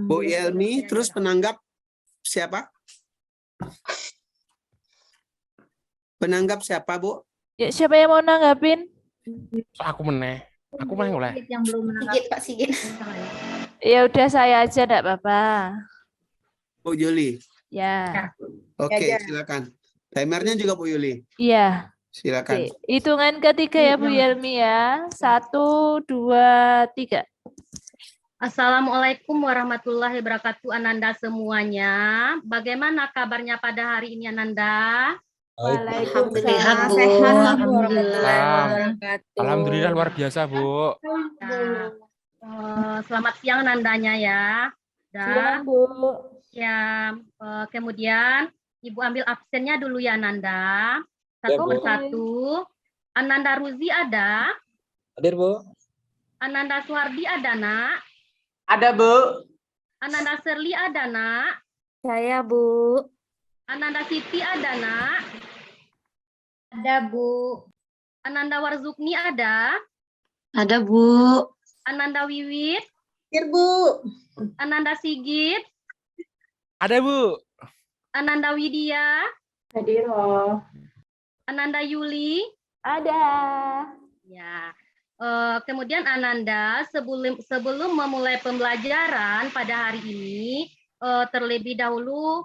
Bu Yelmi, terus penanggap siapa? Penanggap siapa, Bu? Ya, siapa yang mau nanggapin? Aku meneh. Aku meneh oleh. Yang belum menanggapi. Sigit, Pak Sigit. Ya udah saya aja, enggak apa-apa. Bu Yuli. Ya. Oke, silakan. Timernya juga Bu Yuli. Iya. Silakan. Oke. Hitungan ketiga ya Bu Yelmi ya. 1, 2, 3. Assalamualaikum warahmatullahi wabarakatuh Ananda semuanya. Bagaimana kabarnya pada hari ini Ananda? Alhamdulillah, Waalaikumsalam. sehat. Alhamdulillah luar biasa, Bu. Selamat siang Nandanya ya. Siang, Dan Bu. ya, kemudian Ibu ambil absennya dulu ya Nanda. Ya, Satu Bu. persatu. Ananda Ruzi ada? Hadir, Bu. Ananda Suhardi ada nak? Ada, Bu. Ananda Serli ada nak? Saya, Bu. Ananda Siti ada nak? Ada, Bu. Ananda Warzukni ada? Ada, Bu. Ananda Wiwit? Hadir, Bu. Ananda Sigit? Ada, Bu. Ananda Widya? Hadir, Ananda Yuli? Ada. Ya. Kemudian Ananda sebelum memulai pembelajaran pada hari ini terlebih dahulu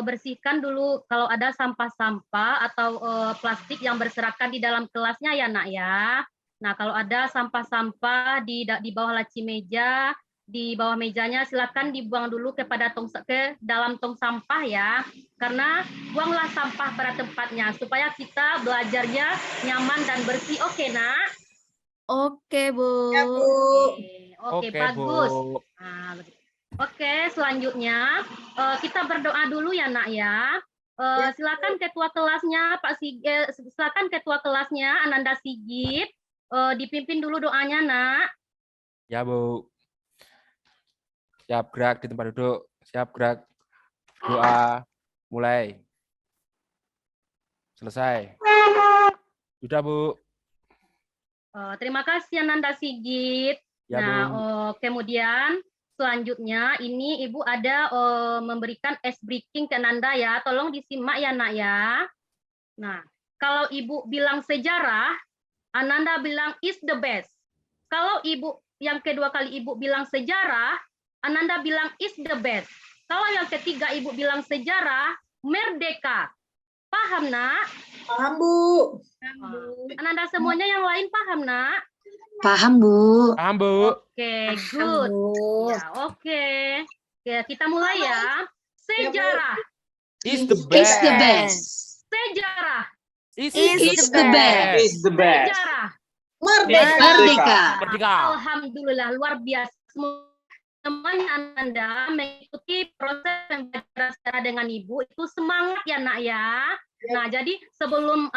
bersihkan dulu kalau ada sampah-sampah atau plastik yang berserakan di dalam kelasnya ya nak ya. Nah kalau ada sampah-sampah di bawah laci meja, di bawah mejanya silakan dibuang dulu ke dalam tong sampah ya. Karena buanglah sampah pada tempatnya supaya kita belajarnya nyaman dan bersih. Oke nak? Oke, Bu. Ya, Bu. Oke, Oke, bagus. Bu. Nah, oke, selanjutnya kita berdoa dulu ya, Nak ya. Silakan ketua kelasnya, Pak Sigit, silakan ketua kelasnya Ananda Sigit, dipimpin dulu doanya, Nak. Ya, Bu. Siap gerak di tempat duduk. Siap gerak. Doa. Mulai. Selesai. Sudah, Bu. Terima kasih Ananda Sigit. Ya, Nah, Bu. kemudian selanjutnya ini Ibu ada memberikan ice breaking ke Ananda ya. Tolong disimak ya, Nak ya. Nah, kalau Ibu bilang sejarah, Ananda bilang is the best. Kalau Ibu yang kedua kali Ibu bilang sejarah, Ananda bilang is the best. Kalau yang ketiga Ibu bilang sejarah, merdeka. Paham, Nak? Paham, Bu. Ananda semuanya yang lain paham, Nak? Paham, Bu. Paham, Bu. Oke, good. Ya, oke. Ya, kita mulai ya. Sejarah. Is the Is best. the best. Sejarah. Is Is the best. Is the best. Sejarah. Merdeka. Merdeka. Alhamdulillah, luar biasa. Semuanya Ananda mengikuti proses pembelajaran secara dengan Ibu. Itu semangat ya, Nak ya. Nah, jadi sebelum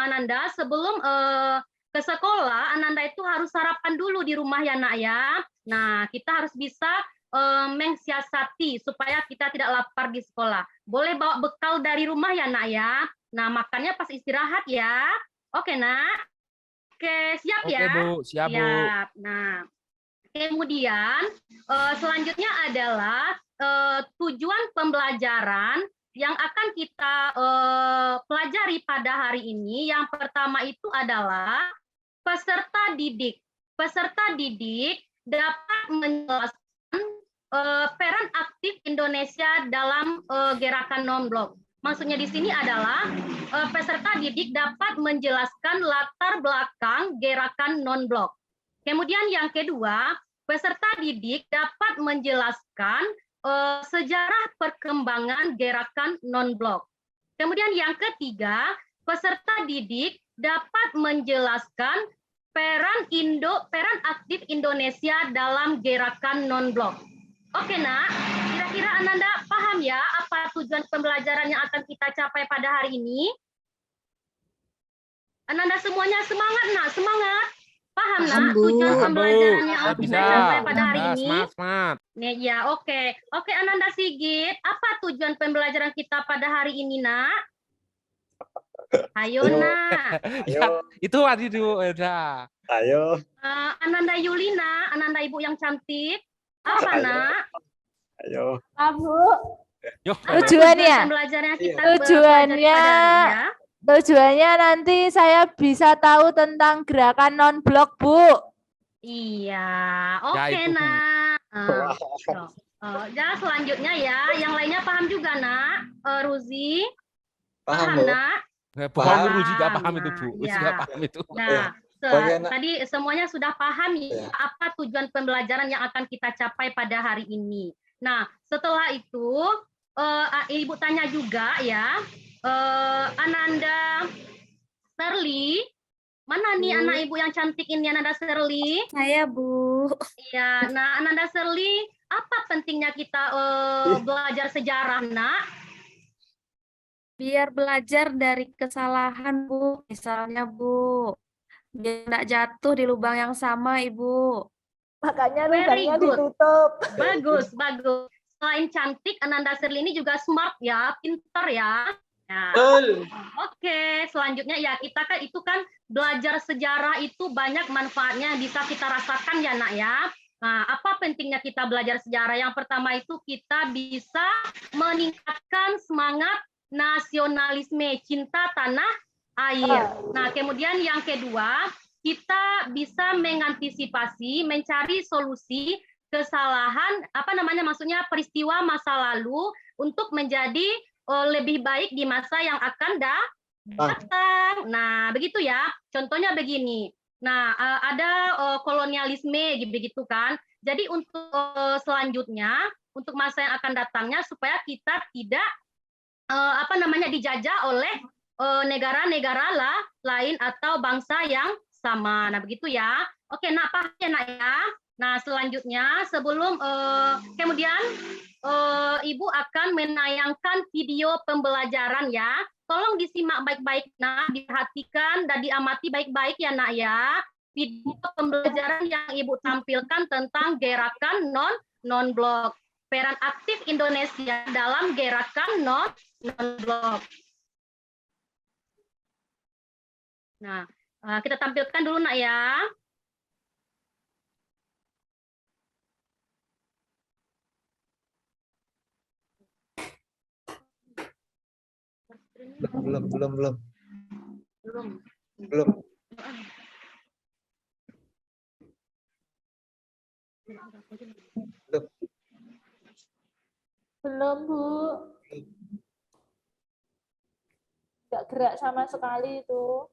ke sekolah, Ananda itu harus sarapan dulu di rumah ya, Nak ya. Nah, kita harus bisa mensiasati supaya kita tidak lapar di sekolah. Boleh bawa bekal dari rumah ya, Nak ya. Nah, makannya pas istirahat ya. Oke, Nak. Oke, siap Oke, ya? Bu. Siap, Bu. Siap. Nah, kemudian selanjutnya adalah tujuan pembelajaran yang akan kita pelajari pada hari ini. Yang pertama itu adalah peserta didik. Peserta didik dapat menjelaskan peran aktif Indonesia dalam gerakan non-blok. Maksudnya di sini adalah peserta didik dapat menjelaskan latar belakang gerakan non-blok. Kemudian yang kedua, peserta didik dapat menjelaskan sejarah perkembangan gerakan non-blok. Kemudian yang ketiga, peserta didik dapat menjelaskan peran aktif Indonesia dalam gerakan non-blok. Oke, Nak, kira-kira Ananda paham ya apa tujuan pembelajaran yang akan kita capai pada hari ini? Ananda semuanya semangat, Nak, semangat. Paham, Nak, Paham, Bu. tujuan Paham, Bu. pembelajaran yang akan Bisa. kita capai pada hari Nah, ini? semangat. Nih, ya, oke. Oke, Ananda Sigit, apa tujuan pembelajaran kita pada hari ini, Nak? Ayo, Nak. Ya, itu tadi dulu. Udah. Ayo. Ananda Yulina, Ananda Ibu yang cantik. Apa, Ayo. Nak? Ayo. Pak, Bu. Yo. Apa Tujuannya? pembelajaran kita Tujuannya- pelajari pada hari ini ya? Tujuannya nanti saya bisa tahu tentang gerakan non-blok, Bu. Iya, Ya, oke itu, Bu. nak. Ya, selanjutnya ya, yang lainnya paham juga nak. Ruzi, Paham, paham Bu. nak? Paham, Paham. Ruzi nggak paham itu, Bu. Ruzi Ya. nggak paham itu. Nah, Bagaimana- tadi semuanya sudah paham ya Ya. apa tujuan pembelajaran yang akan kita capai pada hari ini. Nah, setelah itu Ibu tanya juga ya, Ananda Serli, mana nih anak Ibu yang cantik ini Ananda Serli? Saya, Bu. Iya, nah Ananda Serli, apa pentingnya kita belajar sejarah, nak? Biar belajar dari kesalahan, Bu. Misalnya, Bu. Biar nggak jatuh di lubang yang sama, Ibu. Makanya Very lubangnya good. ditutup. Bagus, bagus. Selain cantik, Ananda Serli ini juga smart ya, pinter ya. Nah, oke, selanjutnya ya kita kan itu kan belajar sejarah itu banyak manfaatnya yang bisa kita rasakan ya nak ya. Nah, apa pentingnya kita belajar sejarah? Yang pertama itu kita bisa meningkatkan semangat nasionalisme, cinta tanah air. Nah, kemudian yang kedua, kita bisa mengantisipasi, mencari solusi kesalahan, maksudnya peristiwa masa lalu untuk menjadi lebih baik di masa yang akan datang. Nah, begitu ya. Contohnya begini. Nah, ada kolonialisme begitu kan. Jadi untuk selanjutnya, untuk masa yang akan datangnya supaya kita tidak dijajah oleh negara-negara lain atau bangsa yang sama. Nah, begitu ya. Oke, nak paham ya, nak ya. Nah, selanjutnya sebelum kemudian Ibu akan menayangkan video pembelajaran ya. Tolong disimak baik-baik, nak, diperhatikan dan diamati baik-baik ya, nak ya. Video pembelajaran yang Ibu tampilkan tentang gerakan non-blok. Peran aktif Indonesia dalam gerakan non-blok. Nah, kita tampilkan dulu, nak ya. Belum. Belum. Belum. Belum, Bu. Nggak gerak sama sekali itu.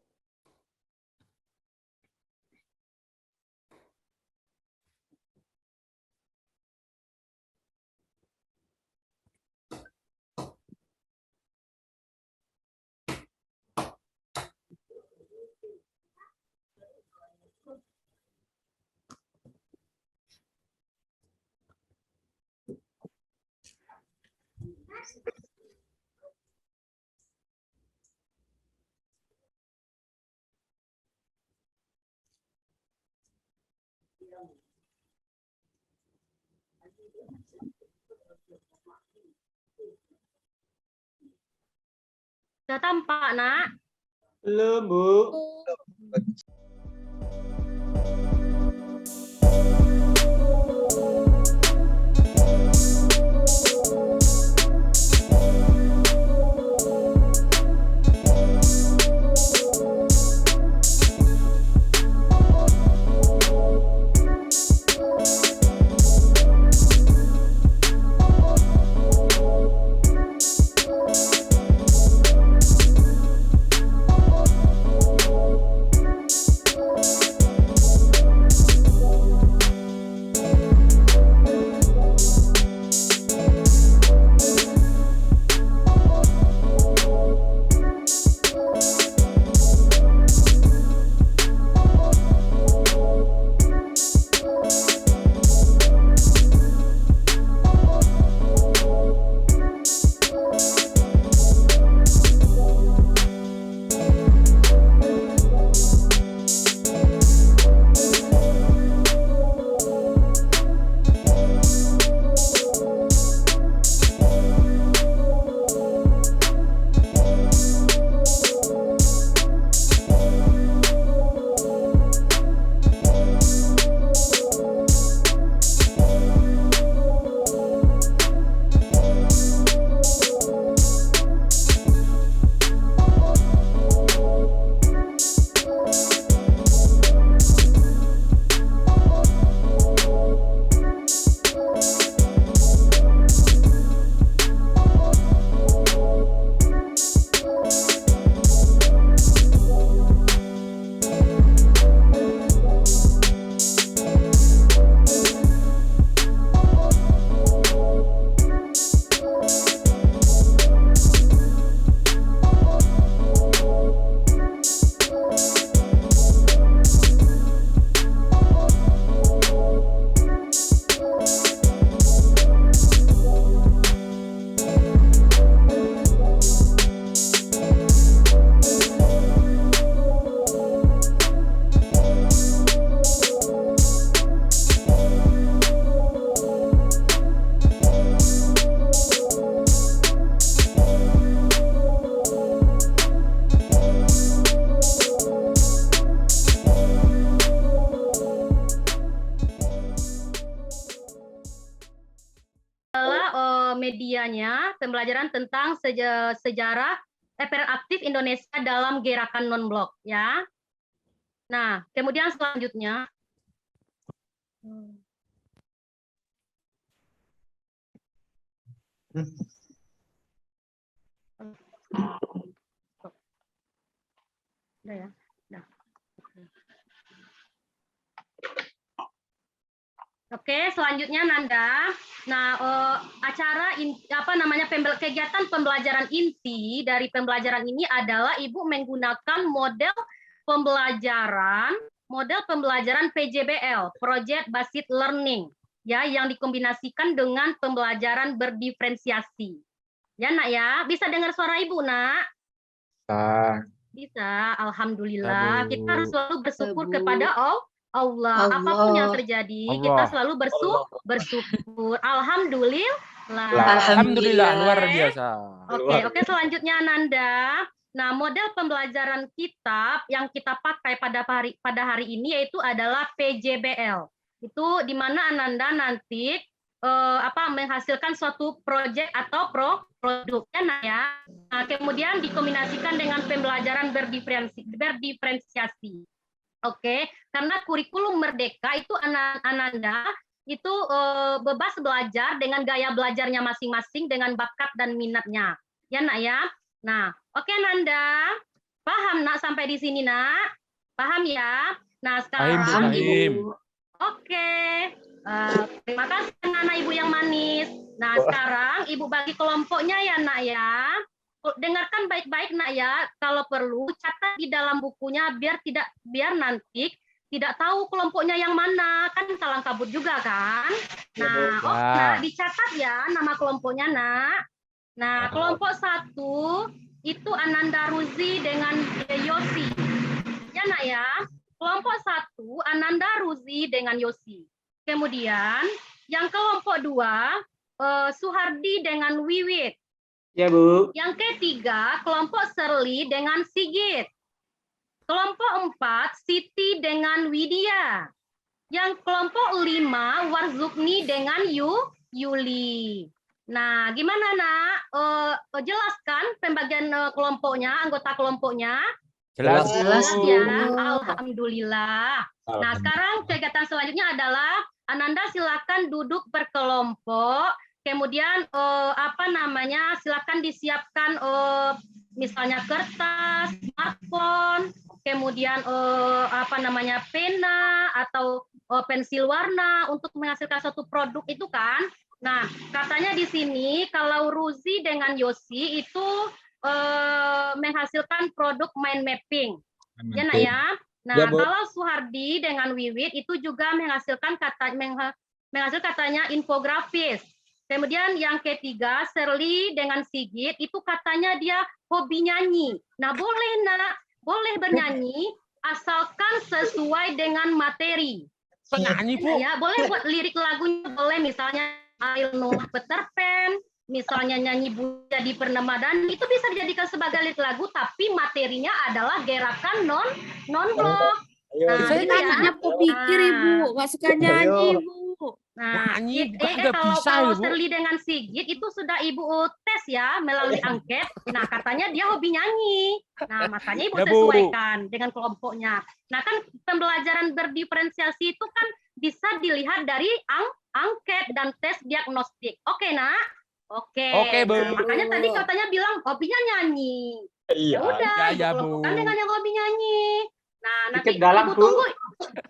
Sudah tampak, nak? Belum, Bu. medianya pembelajaran tentang sejarah peran aktif Indonesia dalam gerakan non-blok ya. Nah, kemudian selanjutnya udah ya. Udah. Oke, selanjutnya Nanda. Nah, acara kegiatan pembelajaran inti dari pembelajaran ini adalah Ibu menggunakan model pembelajaran PJBL, Project Based Learning, ya, yang dikombinasikan dengan pembelajaran berdiferensiasi. Ya, Nak ya. Bisa dengar suara Ibu, Nak? Bisa. Alhamdulillah. Bu. Kita harus selalu bersyukur Bu. kepada Allah. Apapun yang terjadi, kita Allah. selalu bersyukur. Alhamdulillah. Alhamdulillah, luar Oke. biasa. Oke, selanjutnya Nanda. Nah, model pembelajaran kitab yang kita pakai pada hari ini yaitu adalah PJBL. Itu di mana Ananda nanti menghasilkan suatu proyek atau produk ya. Nah, kemudian dikombinasikan dengan pembelajaran berdiferensiasi. Oke, karena kurikulum merdeka itu Ananda itu bebas belajar dengan gaya belajarnya masing-masing dengan bakat dan minatnya. Ya, Nak ya. Nah, oke Nanda. Paham, Nak, sampai di sini, Nak? Paham ya? Nah, sekarang Paham. Oke. Terima kasih anak Ibu yang manis. Nah, sekarang Ibu bagi kelompoknya ya, Nak ya. Dengarkan baik-baik, Nak ya. Kalau perlu catat di dalam bukunya biar nanti tidak tahu kelompoknya yang mana, kan salah kabut juga kan. Nah, Nak dicatat ya nama kelompoknya, Nak. Nah, kelompok 1 itu Ananda Ruzi dengan Yosi. Ya, Nak ya. Kelompok 1 Ananda Ruzi dengan Yosi. Kemudian yang kelompok 2 Suhardi dengan Wiwit. Ya, Bu. Yang ketiga, kelompok Serli dengan Sigit. Kelompok 4, Siti dengan Widya. Yang kelompok 5, Warzukni dengan Yuli. Nah, gimana, Nak? Jelaskan pembagian kelompoknya, anggota kelompoknya. Jelas. Jelas, Ya, Bu. Alhamdulillah. Nah, sekarang kegiatan selanjutnya adalah Ananda silakan duduk berkelompok. Kemudian silakan disiapkan misalnya kertas, smartphone, kemudian pena atau pensil warna untuk menghasilkan suatu produk itu kan. Nah, katanya di sini kalau Ruzi dengan Yosi itu menghasilkan produk mind mapping. Ya, Nak ya. Nah, Ya, Bu. kalau Suhardi dengan Wiwit itu juga menghasilkan katanya infografis. Kemudian yang ketiga, Serli dengan Sigit, itu katanya dia hobi nyanyi. Nah, boleh, Nak, boleh bernyanyi, asalkan sesuai dengan materi. Penyanyi, Bu. Ya, boleh buat lirik lagunya, boleh misalnya I'll know Peter Pan, misalnya nyanyi Buya di Pernemadani, itu bisa dijadikan sebagai lirik lagu, tapi materinya adalah gerakan non-blok. Ayo. Nah, Saya gitu ya. nanya pemikir, Ibu, nggak suka nyanyi, Ibu. Nah, Nyanyi juga nggak kalau bisa, Ibu. Serli dengan Sigit itu sudah Ibu tes ya melalui angket. Nah, katanya dia hobi nyanyi. Nah, makanya Ibu Ya, Bu. sesuaikan dengan kelompoknya. Nah, kan pembelajaran berdiferensiasi itu kan bisa dilihat dari angket dan tes diagnostik. Oke, Nak? Oke. Oke, Bu. Nah, makanya tadi katanya bilang hobinya nyanyi. Iya. Ya udah, Ya, Ibu Bu. kelompokkan dengan yang hobi nyanyi. Nah, nanti Dikit dalam, Ibu Bu. tunggu.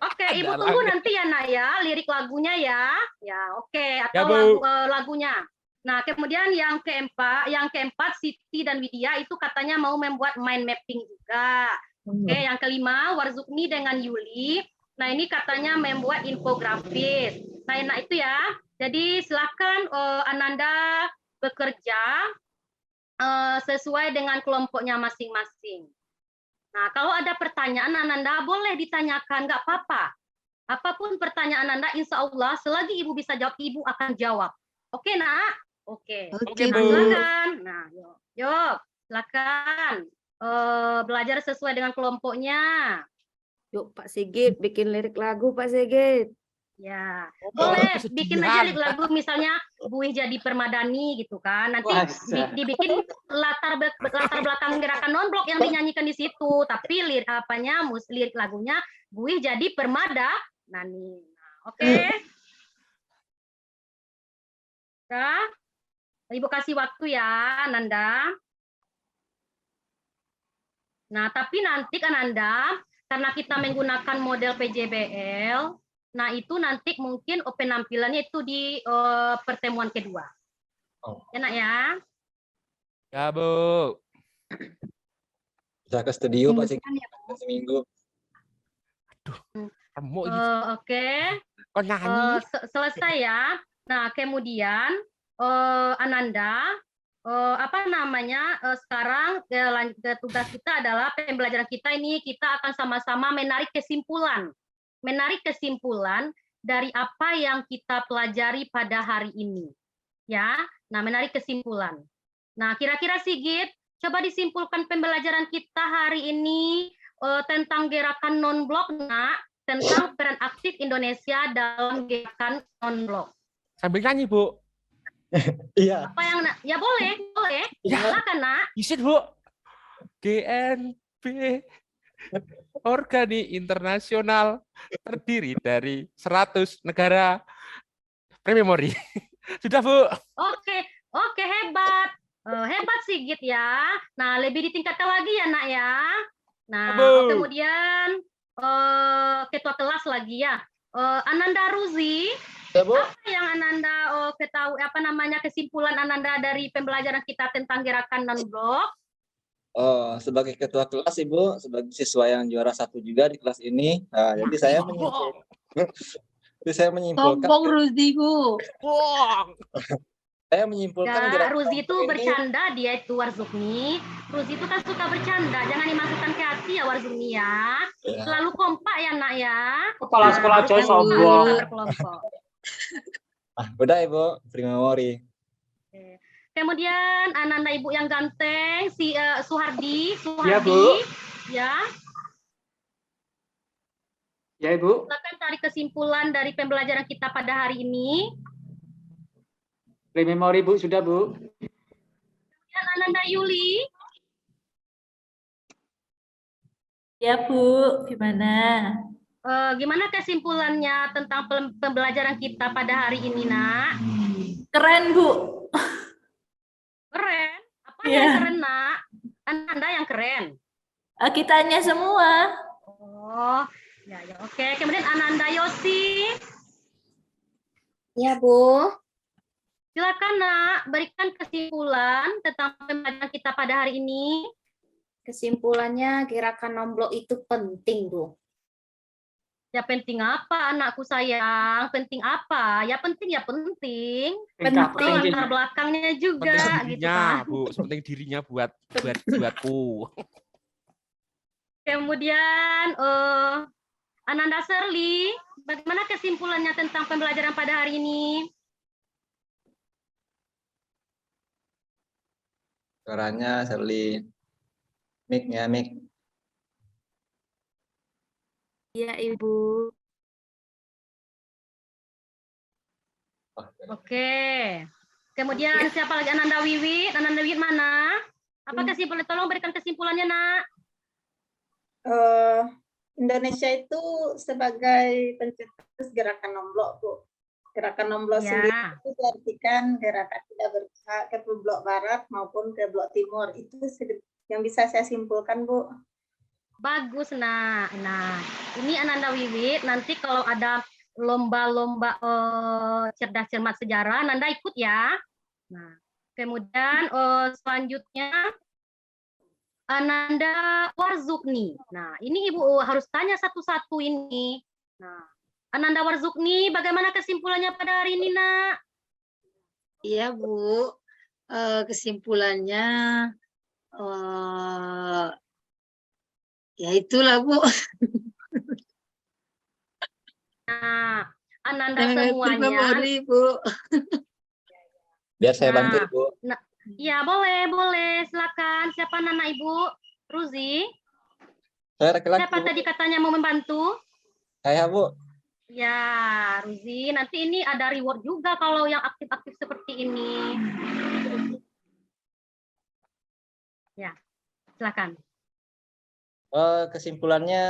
Oke, Ibu Dalam. tunggu nanti ya, Nak ya, lirik lagunya ya. Ya, oke, atau Ya, Bu. lagunya. Nah, kemudian yang keempat Siti dan Widya itu katanya mau membuat mind mapping juga. Oke, yang kelima Warzukni dengan Yuli. Nah, ini katanya membuat infografis. Nah, enak itu ya. Jadi silakan Ananda bekerja sesuai dengan kelompoknya masing-masing. Nah, kalau ada pertanyaan Ananda boleh ditanyakan, nggak apa-apa. Apapun pertanyaan Ananda, insya Allah selagi Ibu bisa jawab, Ibu akan jawab. Oke, Nak? Oke. Oke, Nah, Bu. silakan. Nah, yuk, silakan belajar sesuai dengan kelompoknya. Yuk, Pak Sigit, bikin lirik lagu, Pak Sigit. Ya, boleh bikin aja lirik lagu misalnya buih jadi permadani gitu kan. Nanti Wah, dibikin latar belakang gerakan non-blok yang dinyanyikan di situ, tapi lirik lagunya buih jadi permadani. Nah, oke. Ya. Ibu kasih waktu ya, Ananda. Nah, tapi nanti kan Ananda, karena kita menggunakan model PJBL, nah itu nanti mungkin penampilannya itu di pertemuan kedua. Enak ya? Ya, Bu. Bisa ke studio Pak seminggu. Remuk ini. Oke. Kok nyanyi? Selesai ya. Nah, kemudian Ananda, sekarang tugas kita adalah pembelajaran kita ini kita akan sama-sama menarik kesimpulan dari apa yang kita pelajari pada hari ini. Ya, nah menarik kesimpulan. Nah, kira-kira Sigit, coba disimpulkan pembelajaran kita hari ini tentang gerakan non-blok, Nak, tentang peran aktif Indonesia dalam gerakan non-blok. Sambil nyanyi, Bu. Iya. Apa yang ya boleh. Ya. Silakan, Nak. Isin, Bu. GNB Organi Internasional terdiri dari 100 negara pre-memori. Sudah, Bu. Oke, hebat. Hebat Sigit ya. Nah, lebih ditingkatkan lagi ya, Nak ya. Nah, kemudian ketua kelas lagi ya. Ananda Ruzi. Ya, Bu. Apa yang Ananda ketahui, kesimpulan Ananda dari pembelajaran kita tentang gerakan non-blok? Sebagai ketua kelas Ibu, sebagai siswa yang juara 1 juga di kelas ini, jadi saya menyimpulkan. Sombong Ruzi, Bu. Saya menyimpulkan Ya, Ruzi itu ini, bercanda, dia itu Warzukni. Ruzi itu kan suka bercanda, jangan dimasukkan ke hati ya Warzukni ya. Selalu kompak ya, Nak ya. Kepala sekolah Harus coy kompak, sombong. kita berkelompok. Udah Ibu, pre-memori. Kemudian Ananda Ibu yang ganteng, si Suhardi. Ya, Bu. Ya. Ya, Ibu. Silakan tarik kesimpulan dari pembelajaran kita pada hari ini. Pre-memori Bu, sudah Bu. Dan Ananda Yuli. Ya, Bu. Gimana? Gimana kesimpulannya tentang pembelajaran kita pada hari ini, Nak? Keren, Bu. Keren. Apa Iya. yang keren, Nak? Ananda yang keren. Kitanya semua. Oh, ya, oke. Kemudian Ananda Yosi. Ya, Bu. Silakan, Nak, berikan kesimpulan tentang pembelajaran kita pada hari ini. Kesimpulannya gerakan non-blok itu penting, Bu. Ya penting apa, anakku sayang? Penting apa? Ya penting. Penting. Latar belakangnya juga, Penting gitu dirinya, kan. Bu. Penting dirinya buatku. Kemudian Ananda Serli, bagaimana kesimpulannya tentang pembelajaran pada hari ini? Suaranya Serli. Mic-nya, mic. Iya, Ibu. Oke. Kemudian siapa lagi? Ananda Wiwit. Ananda Wiwit mana? Apa kesimpulan? Tolong berikan kesimpulannya, Nak. Indonesia itu sebagai pencetus gerakan non-blok, Bu. Gerakan non-blok Ya. sendiri itu diartikan gerakan tidak berpihak ke blok barat maupun ke blok timur. Itu yang bisa saya simpulkan, Bu. Bagus, Nak. Nah, ini Ananda Wiwit. Nanti kalau ada lomba-lomba cerdas cermat sejarah, Ananda ikut ya. Nah, kemudian selanjutnya Ananda Warzukni. Nah, ini Ibu harus tanya satu-satu ini. Nah, Ananda Warzukni, bagaimana kesimpulannya pada hari ini, Nak? Iya, Bu. Kesimpulannya ya itulah, Bu. Nah, Ananda Jangan semuanya. memori, Bu. Biar saya bantu, Nah. Ibu. Ya, boleh. Silakan. Siapa Nana Ibu? Ruzi? Saya laki-laki, Siapa Bu. tadi katanya mau membantu? Saya, Bu. Ya, Ruzi, nanti ini ada reward juga kalau yang aktif-aktif seperti ini. Ya, silakan. Kesimpulannya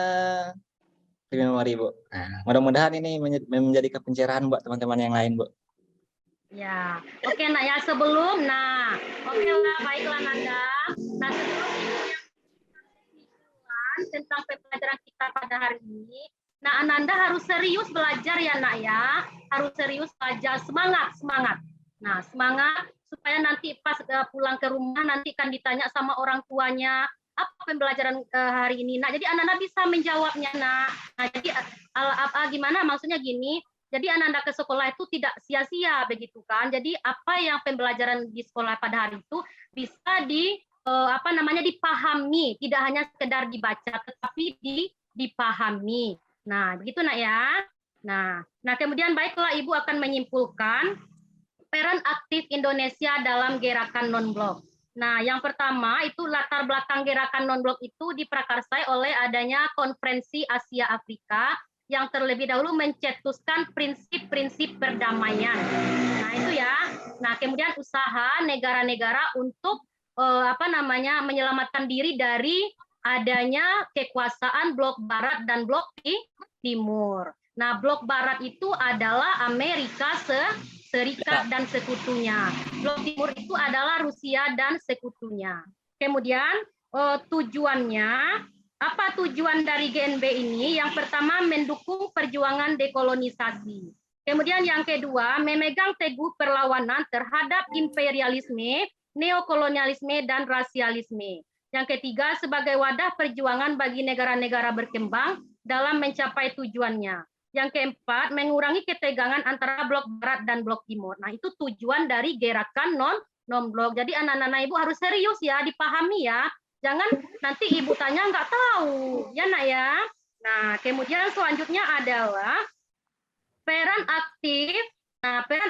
memori, Bu. Nah, mudah-mudahan ini menjadi pencerahan buat teman-teman yang lain, Bu. Ya, oke nak ya sebelum, oke lah, baiklah Nanda. Nah sebelum tentang pembelajaran kita pada hari ini, nah Ananda harus serius belajar ya nak ya, harus serius belajar, semangat. Nah semangat supaya nanti pas pulang ke rumah nanti kan ditanya sama orang tuanya apa pembelajaran hari ini. Nah jadi Ananda bisa menjawabnya nak. Nah jadi gimana maksudnya gini. Jadi Ananda ke sekolah itu tidak sia-sia begitu kan. Jadi apa yang pembelajaran di sekolah pada hari itu bisa dipahami, tidak hanya sekedar dibaca tetapi dipahami. Nah, begitu nak ya. Nah kemudian baiklah Ibu akan menyimpulkan peran aktif Indonesia dalam gerakan non-blok. Nah, yang pertama itu latar belakang gerakan non-blok itu diprakarsai oleh adanya Konferensi Asia Afrika yang terlebih dahulu mencetuskan prinsip-prinsip perdamaian. Nah, itu ya. Nah, kemudian usaha negara-negara untuk menyelamatkan diri dari adanya kekuasaan blok barat dan blok timur. Nah, blok barat itu adalah Amerika Serikat dan sekutunya. Blok timur itu adalah Rusia dan sekutunya. Kemudian tujuannya, apa tujuan dari GNB ini? Yang pertama mendukung perjuangan dekolonisasi. Kemudian yang kedua memegang teguh perlawanan terhadap imperialisme, neokolonialisme dan rasialisme. Yang ketiga sebagai wadah perjuangan bagi negara-negara berkembang dalam mencapai tujuannya. Yang keempat mengurangi ketegangan antara blok barat dan blok timur. Nah itu tujuan dari gerakan non-blok. Jadi anak-anak Ibu harus serius ya, dipahami ya. Jangan nanti Ibu tanya nggak tahu, ya nak ya. Nah, kemudian selanjutnya adalah peran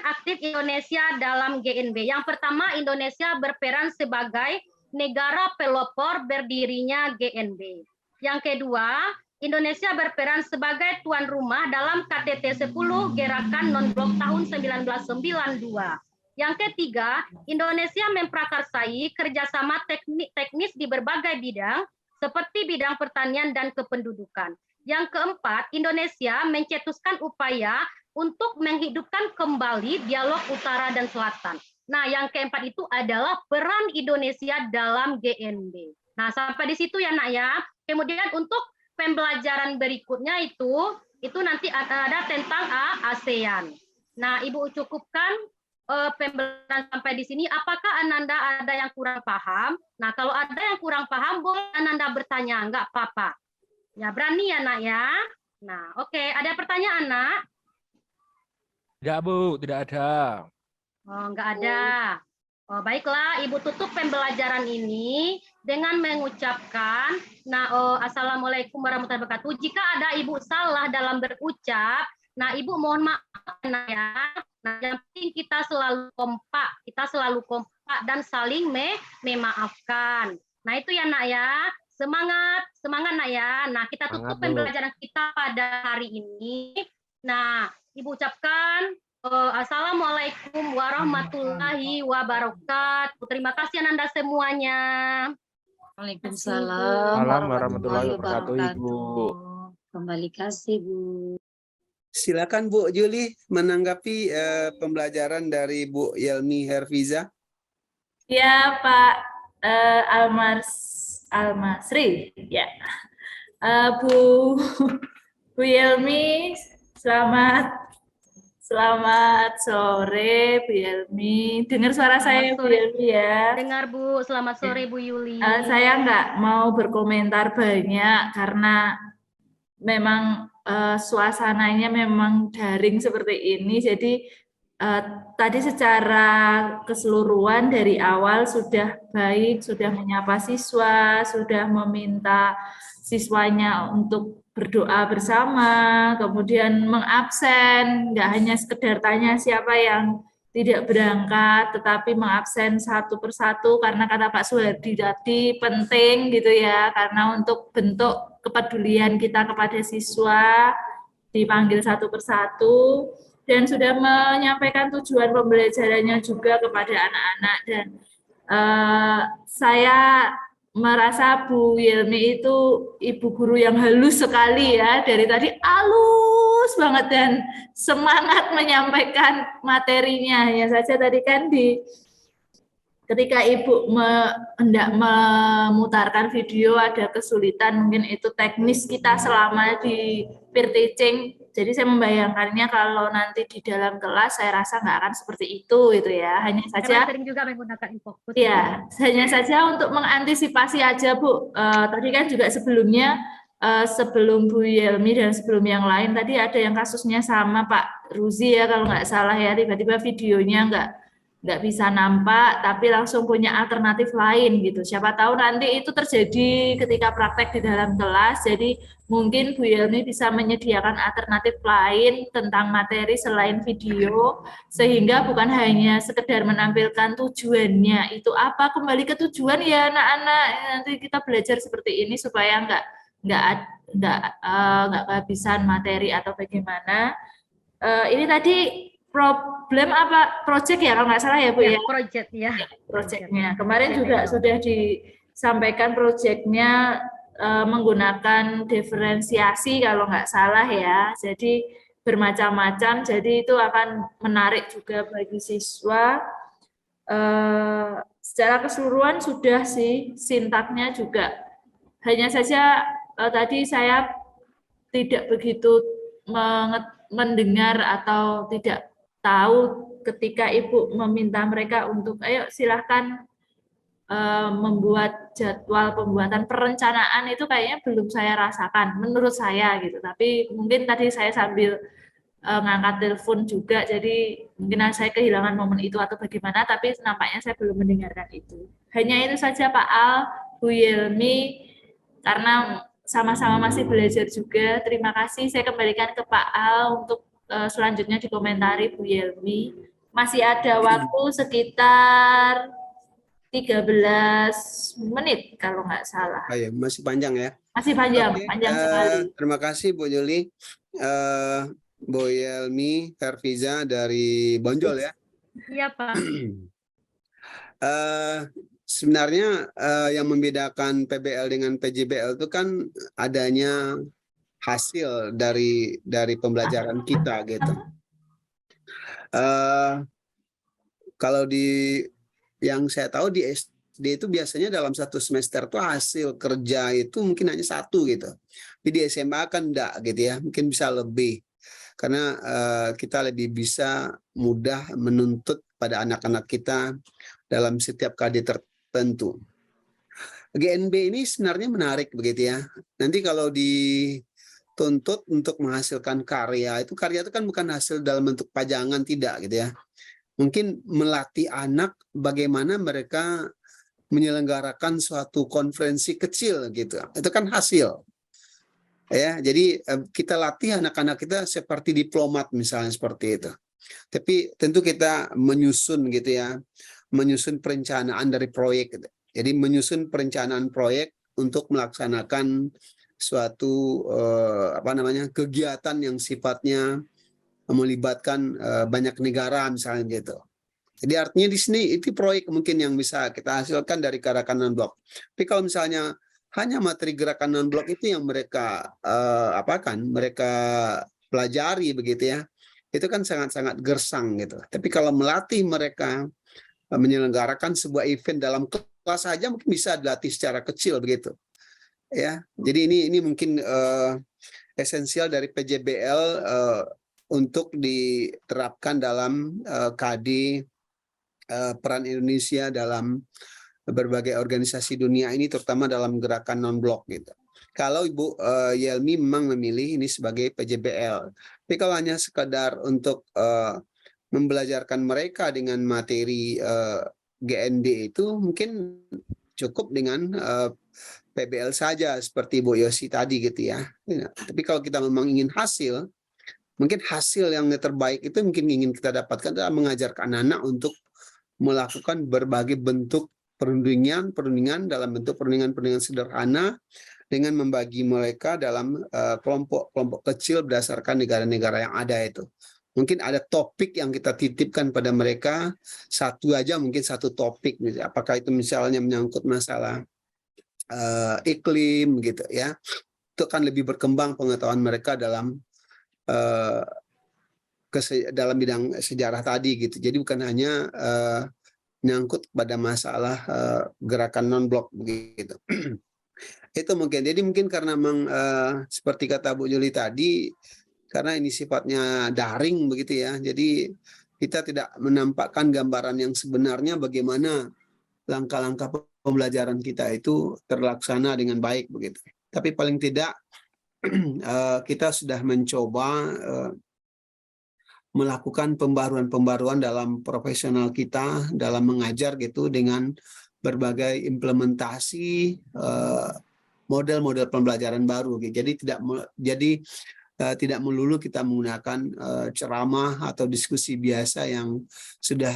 aktif Indonesia dalam GNB. Yang pertama, Indonesia berperan sebagai negara pelopor berdirinya GNB. Yang kedua, Indonesia berperan sebagai tuan rumah dalam KTT 10 Gerakan Non-Blok tahun 1992. Yang ketiga, Indonesia memprakarsai kerjasama teknis di berbagai bidang, seperti bidang pertanian dan kependudukan. Yang keempat, Indonesia mencetuskan upaya untuk menghidupkan kembali dialog utara dan selatan. Nah, yang keempat itu adalah peran Indonesia dalam GNB. Nah, sampai di situ ya nak ya. Kemudian untuk pembelajaran berikutnya itu nanti ada tentang ASEAN. Nah, Ibu cukupkan pembelajaran sampai di sini. Apakah Ananda ada yang kurang paham? Nah, kalau ada yang kurang paham, boleh Ananda bertanya, enggak apa-apa. Ya, berani ya, nak ya. Nah, oke. Ada pertanyaan, nak? Tidak, Bu. Tidak ada. Oh, enggak ada. Oh, baiklah, Ibu tutup pembelajaran ini dengan mengucapkan, Assalamualaikum warahmatullahi wabarakatuh. Jika ada Ibu salah dalam berucap, nah Ibu mohon maaf ya. Nah, yang penting kita selalu kompak dan saling memaafkan. Nah, itu ya nak ya. Semangat nak ya. Nah, kita tutup pembelajaran kita pada hari ini. Nah, Ibu ucapkan Assalamualaikum warahmatullahi wabarakatuh. Terima kasih Anda semuanya. Waalaikumsalam warahmatullahi wabarakatuh, Ibu. Kembali kasih, Bu. Silakan Bu Juli menanggapi pembelajaran dari Bu Yelmi Herfiza. Ya Pak Almasri, ya. Bu Yelmi, Selamat sore, Bu Yelmi. Dengar suara saya, Bu Yelmi ya? Dengar, Bu. Selamat sore, Bu Yuli. Saya nggak mau berkomentar banyak karena memang suasananya memang daring seperti ini. Jadi tadi secara keseluruhan dari awal sudah baik, sudah menyapa siswa, sudah meminta siswanya untuk berdoa bersama, kemudian mengabsen, nggak hanya sekedar tanya siapa yang tidak berangkat, tetapi mengabsen satu persatu karena kata Pak Suhardi tadi penting gitu ya, karena untuk bentuk kepedulian kita kepada siswa. dipanggil satu persatu dan sudah menyampaikan tujuan pembelajarannya juga kepada anak-anak, dan saya merasa Bu Yelmi itu ibu guru yang halus sekali ya, dari tadi halus banget dan semangat menyampaikan materinya. Hanya saja tadi kan ketika Ibu hendak memutarkan video ada kesulitan, mungkin itu teknis kita selama di peer teaching. Jadi saya membayangkannya kalau nanti di dalam kelas saya rasa nggak akan seperti itu ya. Hanya saja Karena sering juga menggunakan infocus. ya, hanya saja untuk mengantisipasi aja Bu. Tadi kan juga sebelumnya sebelum Bu Yelmi dan sebelum yang lain tadi ada yang kasusnya sama Pak Ruzi ya kalau nggak salah ya, tiba-tiba videonya nggak bisa nampak tapi langsung punya alternatif lain gitu. Siapa tahu nanti itu terjadi ketika praktek di dalam kelas, jadi mungkin Bu Yelmi bisa menyediakan alternatif lain tentang materi selain video, sehingga bukan hanya sekedar menampilkan tujuannya itu apa, kembali ke tujuan ya anak-anak, nanti kita belajar seperti ini supaya nggak kehabisan materi atau bagaimana. Ini tadi problem apa project ya kalau nggak salah ya Bu ya? Project ya. Projectnya kemarin juga sudah disampaikan projectnya menggunakan diferensiasi kalau nggak salah ya, jadi bermacam-macam, jadi itu akan menarik juga bagi siswa. Secara keseluruhan sudah sih, sintaknya juga, hanya saja tadi saya tidak begitu mendengar atau tidak tahu ketika Ibu meminta mereka untuk ayo silahkan membuat jadwal pembuatan perencanaan, itu kayaknya belum saya rasakan menurut saya gitu, tapi mungkin tadi saya sambil ngangkat telepon juga, jadi mungkin saya kehilangan momen itu atau bagaimana, tapi nampaknya saya belum mendengarkan itu. Hanya itu saja Pak Al, Bu Yelmi, karena sama-sama masih belajar juga. Terima kasih, saya kembalikan ke Pak Al untuk selanjutnya dikomentari Bu Yelmi. Masih ada waktu sekitar 13 menit kalau nggak salah. Oh ya, masih panjang ya. Masih panjang, Oke, panjang sekali. Terima kasih Bu Yuli. Bu Yelmi Herfiza dari Bonjol ya. Iya Pak. Sebenarnya yang membedakan PBL dengan PJBL itu kan adanya hasil dari pembelajaran kita gitu. Kalau yang saya tahu di SD itu biasanya dalam satu semester tuh hasil kerja itu mungkin hanya 1 gitu. Tapi di SMA kan enggak gitu ya, mungkin bisa lebih. Karena kita lebih bisa mudah menuntut pada anak-anak kita dalam setiap KD tertentu. GNB ini sebenarnya menarik begitu ya. Nanti kalau dituntut untuk menghasilkan karya itu kan bukan hasil dalam bentuk pajangan, tidak gitu ya. Mungkin melatih anak bagaimana mereka menyelenggarakan suatu konferensi kecil gitu. Itu kan hasil. Ya, jadi kita latih anak-anak kita seperti diplomat misalnya seperti itu. Tapi tentu kita menyusun gitu ya. Menyusun perencanaan dari proyek gitu. Jadi menyusun perencanaan proyek untuk melaksanakan suatu kegiatan yang sifatnya melibatkan banyak negara misalnya gitu. Jadi artinya di sini itu proyek mungkin yang bisa kita hasilkan dari gerakan non-blok. Tapi kalau misalnya hanya materi gerakan non-blok itu yang mereka mereka pelajari begitu ya, itu kan sangat-sangat gersang gitu. Tapi kalau melatih mereka menyelenggarakan sebuah event dalam kelas saja mungkin bisa dilatih secara kecil begitu. Ya, jadi ini mungkin esensial dari PJBL untuk diterapkan dalam KD peran Indonesia dalam berbagai organisasi dunia ini, terutama dalam gerakan non-blok gitu. Kalau Ibu Yelmi memang memilih ini sebagai PJBL, tapi kalau hanya sekadar untuk membelajarkan mereka dengan materi GND itu mungkin cukup dengan PBL saja seperti Bu Yosi tadi gitu ya. Tapi kalau kita memang ingin hasil, mungkin hasil yang terbaik itu mungkin ingin kita dapatkan adalah mengajarkan anak-anak untuk melakukan berbagai bentuk perundingan dalam bentuk perundingan sederhana dengan membagi mereka dalam kelompok-kelompok kecil berdasarkan negara-negara yang ada itu. Mungkin ada topik yang kita titipkan pada mereka, satu aja mungkin satu topik, apakah itu misalnya menyangkut masalah iklim gitu ya, itu kan lebih berkembang pengetahuan mereka dalam dalam bidang sejarah tadi gitu. Jadi bukan hanya menyangkut pada masalah gerakan non-blok begitu. Itu mungkin. Jadi mungkin karena memang seperti kata Bu Yuli tadi, karena ini sifatnya daring begitu ya. Jadi kita tidak menampakkan gambaran yang sebenarnya bagaimana langkah-langkah pembelajaran kita itu terlaksana dengan baik begitu. Tapi paling tidak kita sudah mencoba melakukan pembaruan-pembaruan dalam profesional kita dalam mengajar gitu dengan berbagai implementasi model-model pembelajaran baru. Jadi tidak melulu kita menggunakan ceramah atau diskusi biasa yang sudah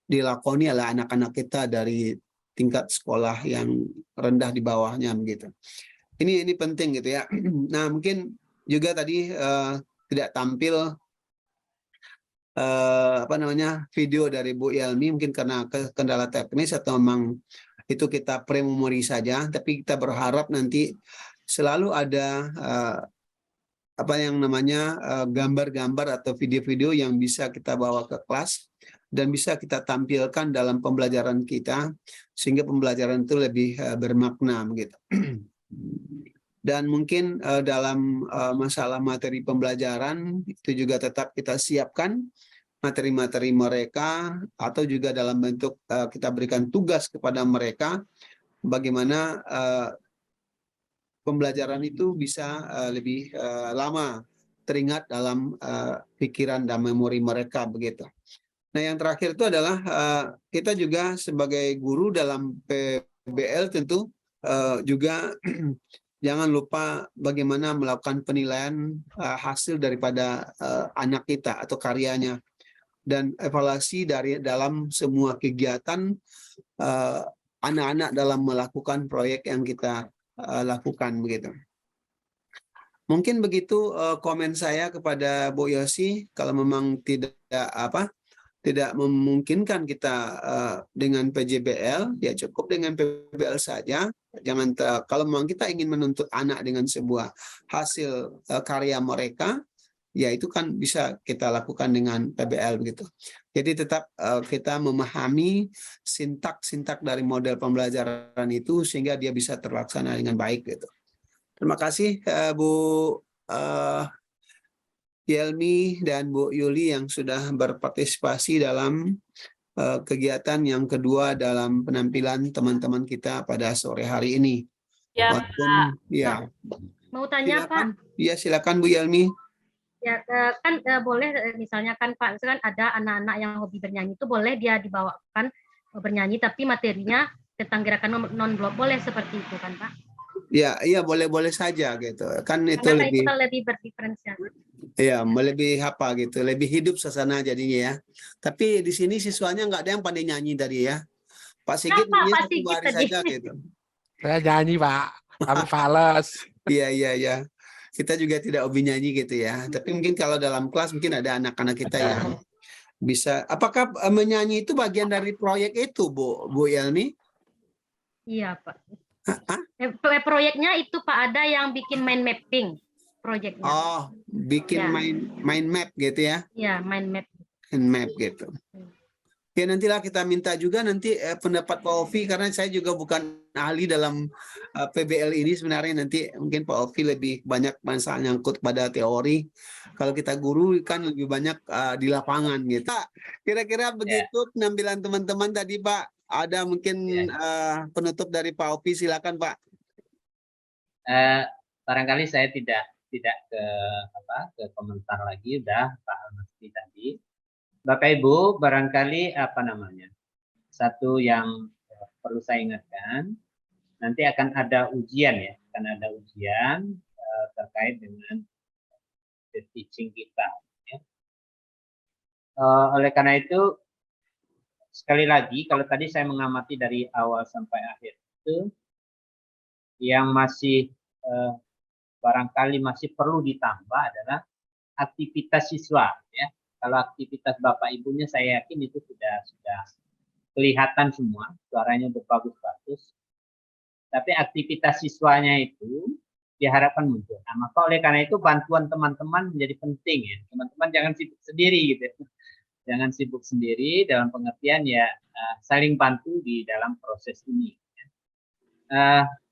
dilakoni oleh anak-anak kita dari tingkat sekolah yang rendah di bawahnya begitu. Ini penting gitu ya. Nah, mungkin juga tadi tidak tampil video dari Bu Yelmi mungkin karena kendala teknis atau memang itu kita pre-memori saja, tapi kita berharap nanti selalu ada gambar-gambar atau video-video yang bisa kita bawa ke kelas dan bisa kita tampilkan dalam pembelajaran kita sehingga pembelajaran itu lebih bermakna begitu. Dan mungkin dalam masalah materi pembelajaran itu juga tetap kita siapkan materi-materi mereka atau juga dalam bentuk kita berikan tugas kepada mereka bagaimana pembelajaran itu bisa lebih lama teringat dalam pikiran dan memori mereka begitu. Nah, yang terakhir itu adalah kita juga sebagai guru dalam PBL tentu juga jangan lupa bagaimana melakukan penilaian hasil daripada anak kita atau karyanya dan evaluasi dari dalam semua kegiatan anak-anak dalam melakukan proyek yang kita lakukan begitu. Mungkin begitu komen saya kepada Bu Yosi. Kalau memang tidak memungkinkan kita dengan PJBL, ya cukup dengan PBL saja. Jangan kalau memang kita ingin menuntut anak dengan sebuah hasil karya mereka, ya itu kan bisa kita lakukan dengan PBL begitu. Jadi tetap kita memahami sintak-sintak dari model pembelajaran itu sehingga dia bisa terlaksana dengan baik gitu. Terima kasih Bu Yelmi dan Bu Yuli yang sudah berpartisipasi dalam kegiatan yang kedua dalam penampilan teman-teman kita pada sore hari ini. Ya, Walaupun, ya. Mau tanya Silakan. Pak? Ya, silakan Bu Yelmi. Ya kan boleh misalnya kan Pak, misalkan ada anak-anak yang hobi bernyanyi itu boleh dia dibawakan bernyanyi tapi materinya tentang gerakan non-blok boleh seperti itu kan Pak? Ya, iya boleh-boleh saja gitu. Kan itu Karena lebih itu kan lebih berdiferensiasi. ya, lebih apa gitu, lebih hidup suasana jadinya ya. Tapi di sini siswanya nggak ada yang pandai nyanyi tadi ya. Pak Sigit Kenapa nyanyi Pak satu Sigit baris tadi? saja gitu. Saya nyanyi, Pak. Tapi fales. Iya. Kita juga tidak hobi nyanyi gitu ya. Tapi mungkin kalau dalam kelas mungkin ada anak-anak kita yang bisa. Apakah menyanyi itu bagian dari proyek itu, Bu Yelmi? Iya Pak. Hah? Proyeknya itu Pak ada yang bikin mind mapping proyeknya. Oh, bikin Ya. mind map gitu ya? Iya, mind map. Mind map gitu. Ya nantilah kita minta juga nanti pendapat Pak Ovi karena saya juga bukan ahli dalam PBL ini sebenarnya nanti mungkin Pak Ovi lebih banyak masalah nyangkut pada teori. Kalau kita guru kan lebih banyak di lapangan gitu. Kira-kira begitu penampilan teman-teman tadi Pak. Ada mungkin penutup dari Pak Ovi, silakan Pak. Barangkali saya tidak ke komentar lagi udah Pak Almasri tadi. Bapak Ibu, barangkali satu yang perlu saya ingatkan, nanti akan ada ujian ya, terkait dengan teaching kita. Ya. Oleh karena itu, sekali lagi, kalau tadi saya mengamati dari awal sampai akhir itu, yang masih barangkali masih perlu ditambah adalah aktivitas siswa ya. Kalau aktivitas Bapak Ibunya saya yakin itu sudah kelihatan semua, suaranya udah bagus-bagus. Tapi aktivitas siswanya itu diharapkan muncul. Nah, maka oleh karena itu bantuan teman-teman menjadi penting ya. Teman-teman jangan sibuk sendiri gitu. Jangan sibuk sendiri dalam pengertian ya saling bantu di dalam proses ini.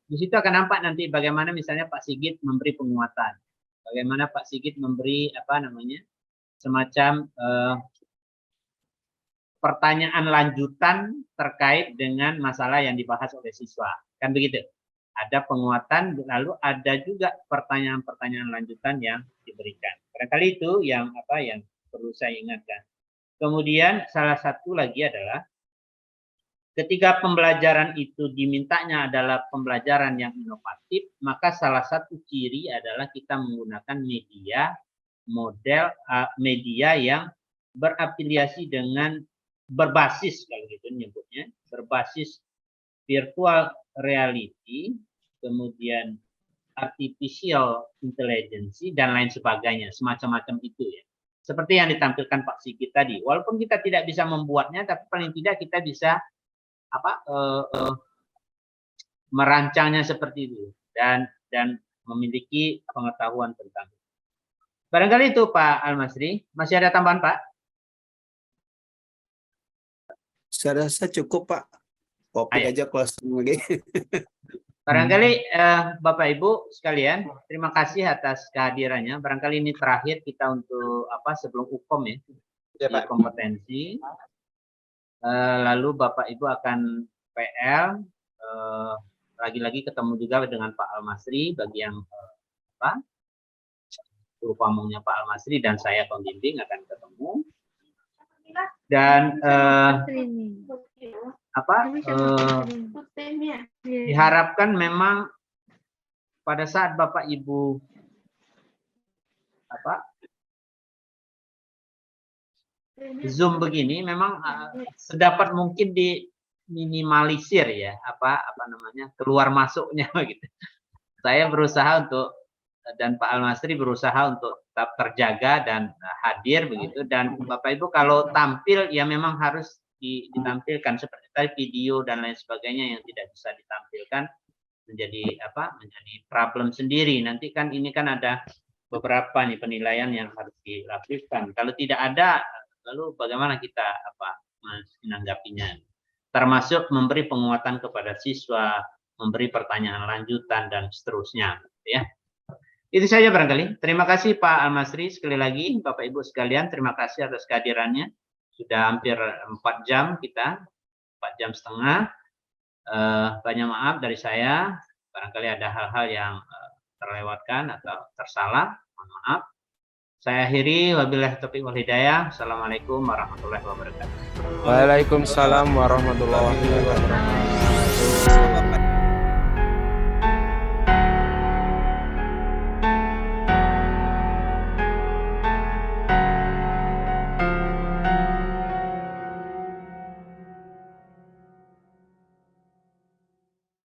Di situ akan nampak nanti bagaimana misalnya Pak Sigit memberi penguatan. Bagaimana Pak Sigit memberi semacam pertanyaan lanjutan terkait dengan masalah yang dibahas oleh siswa. Kan begitu? Ada penguatan, lalu ada juga pertanyaan-pertanyaan lanjutan yang diberikan. Barangkali itu yang perlu saya ingatkan. Kemudian salah satu lagi adalah ketika pembelajaran itu dimintanya adalah pembelajaran yang inovatif, maka salah satu ciri adalah kita menggunakan media yang berafiliasi dengan berbasis, kalau gitu nyebutnya, berbasis virtual reality, kemudian artificial intelligence dan lain sebagainya, semacam-macam itu ya. Seperti yang ditampilkan Pak Sigit tadi. Walaupun kita tidak bisa membuatnya, tapi paling tidak kita bisa merancangnya seperti itu dan memiliki pengetahuan tentang itu. Barangkali itu Pak Almasri. Masih ada tambahan Pak? Saya rasa cukup Pak. Kopi aja closing lagi. Barangkali Bapak Ibu sekalian, terima kasih atas kehadirannya. Barangkali ini terakhir kita untuk sebelum UKOM ya, di kompetensi. Lalu Bapak Ibu akan PL, lagi-lagi ketemu juga dengan Pak Almasri bagi yang guru pamongnya Pak Almasri dan saya pembimbing akan ketemu. Dan diharapkan memang pada saat Bapak Ibu Zoom begini memang sedapat mungkin diminimalisir ya keluar masuknya gitu. Saya berusaha untuk dan Pak Almasri berusaha untuk tetap terjaga dan hadir begitu, dan Bapak Ibu kalau tampil ya memang harus ditampilkan seperti tadi video dan lain sebagainya yang tidak bisa ditampilkan menjadi problem sendiri. Nanti kan ini kan ada beberapa nih penilaian yang harus dilakukan. Kalau tidak ada, lalu bagaimana kita menanggapinya? Termasuk memberi penguatan kepada siswa, memberi pertanyaan lanjutan dan seterusnya, ya. Itu saja barangkali. Terima kasih Pak Almasri sekali lagi, Bapak Ibu sekalian. Terima kasih atas kehadirannya. Sudah hampir 4 jam kita, 4 jam setengah. Banyak maaf dari saya. Barangkali ada hal-hal yang terlewatkan atau tersalah. Mohon maaf. Saya akhiri, wabillahi taufiq wal hidayah. Assalamualaikum warahmatullahi wabarakatuh. Waalaikumsalam warahmatullahi wabarakatuh.